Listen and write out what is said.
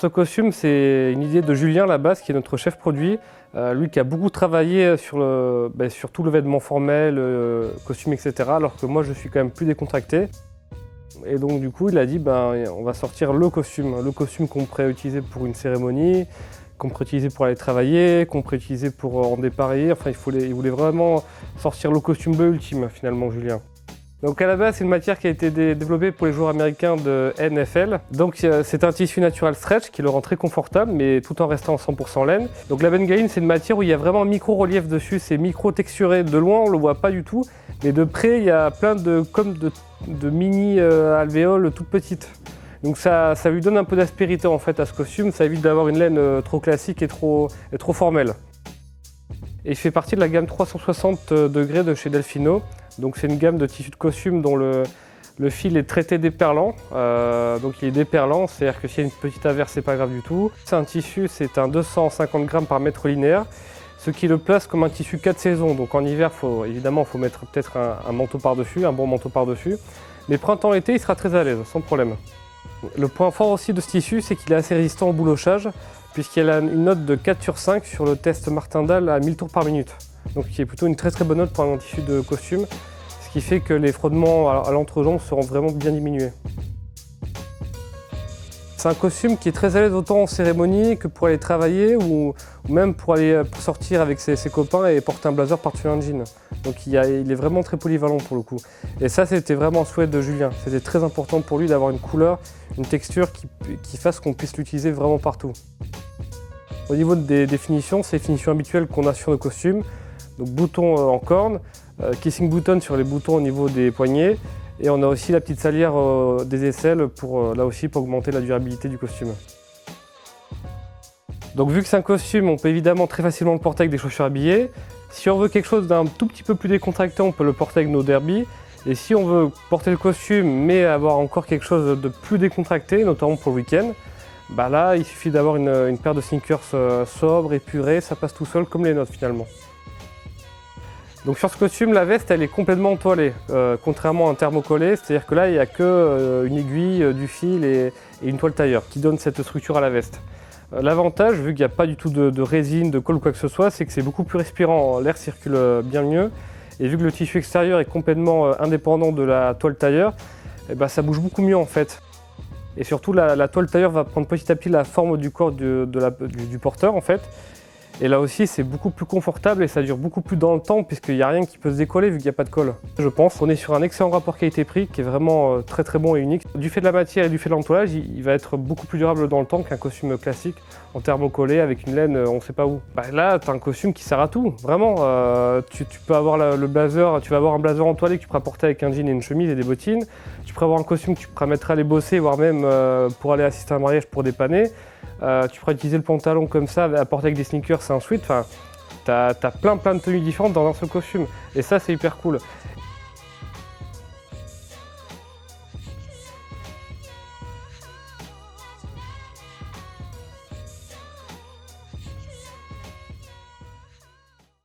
Ce costume, c'est une idée de Julien à la base, qui est notre chef produit. Lui qui a beaucoup travaillé sur tout le vêtement formel, costume, etc. Alors que moi, je suis quand même plus décontracté. Et donc du coup, il a dit, on va sortir le costume qu'on pourrait utiliser pour une cérémonie, qu'on pourrait utiliser pour aller travailler, qu'on pourrait utiliser pour en dépareiller. Enfin, il voulait vraiment sortir le costume bleu ultime, finalement, Julien. Donc à la base, c'est une matière qui a été développée pour les joueurs américains de NFL. Donc c'est un tissu natural stretch qui le rend très confortable, mais tout en restant 100% laine. Donc la bengaline, c'est une matière où il y a vraiment un micro-relief dessus, c'est micro-texturé. De loin, on ne le voit pas du tout, mais de près, il y a plein de mini alvéoles toutes petites. Donc ça lui donne un peu d'aspérité en fait à ce costume, ça évite d'avoir une laine trop classique et trop formelle. Et il fait partie de la gamme 360 degrés de chez Delfino. Donc c'est une gamme de tissus de costume dont le fil est traité déperlant. Donc il est déperlant, c'est-à-dire que s'il y a une petite averse, c'est pas grave du tout. C'est un tissu, c'est un 250 grammes par mètre linéaire, ce qui le place comme un tissu 4 saisons. Donc en hiver, évidemment, il faut mettre peut-être un manteau par-dessus, un bon manteau par-dessus. Mais printemps-été, il sera très à l'aise, sans problème. Le point fort aussi de ce tissu, c'est qu'il est assez résistant au boulochage, puisqu'il a une note de 4/5 sur le test Martindale à 1000 tours par minute. Donc qui est plutôt une très bonne note pour un tissu de costume, ce qui fait que les frottements à l'entrejambe seront vraiment bien diminués. C'est un costume qui est très à l'aise autant en cérémonie que pour aller travailler ou même pour sortir avec ses copains et porter un blazer par-dessus un jean. Donc il est vraiment très polyvalent pour le coup. Et ça, c'était vraiment un souhait de Julien. C'était très important pour lui d'avoir une couleur, une texture qui fasse qu'on puisse l'utiliser vraiment partout. Au niveau des définitions, c'est les finitions habituelles qu'on a sur nos costumes. Donc boutons en corne, kissing button sur les boutons au niveau des poignets. Et on a aussi la petite salière des aisselles là aussi pour augmenter la durabilité du costume. Donc vu que c'est un costume, on peut évidemment très facilement le porter avec des chaussures habillées. Si on veut quelque chose d'un tout petit peu plus décontracté, on peut le porter avec nos derbies. Et si on veut porter le costume mais avoir encore quelque chose de plus décontracté, notamment pour le week-end, là il suffit d'avoir une paire de sneakers sobre, épurée, ça passe tout seul comme les nôtres finalement. Donc sur ce costume, la veste elle est complètement entoilée, contrairement à un thermocollé, c'est-à-dire que là il n'y a qu'une aiguille, du fil et une toile tailleur qui donne cette structure à la veste. L'avantage, vu qu'il n'y a pas du tout de résine, de colle ou quoi que ce soit, c'est que c'est beaucoup plus respirant, l'air circule bien mieux. Et vu que le tissu extérieur est complètement indépendant de la toile tailleur, ça bouge beaucoup mieux en fait. Et surtout la toile tailleur va prendre petit à petit la forme du corps du porteur en fait. Et là aussi, c'est beaucoup plus confortable et ça dure beaucoup plus dans le temps puisqu'il n'y a rien qui peut se décoller vu qu'il n'y a pas de colle. Je pense qu'on est sur un excellent rapport qualité-prix qui est vraiment très bon et unique. Du fait de la matière et du fait de l'entoilage, il va être beaucoup plus durable dans le temps qu'un costume classique en thermocollé avec une laine on ne sait pas où. Là, tu as un costume qui sert à tout, vraiment. Tu peux avoir le blazer, tu vas avoir un blazer entoilé que tu pourras porter avec un jean et une chemise et des bottines. Tu pourras avoir un costume que tu pourras mettre à aller bosser, voire même pour aller assister à un mariage pour dépanner. Tu pourras utiliser le pantalon comme ça, à porter avec des sneakers, c'est un sweat. Enfin, t'as plein de tenues différentes dans un seul costume. Et ça, c'est hyper cool.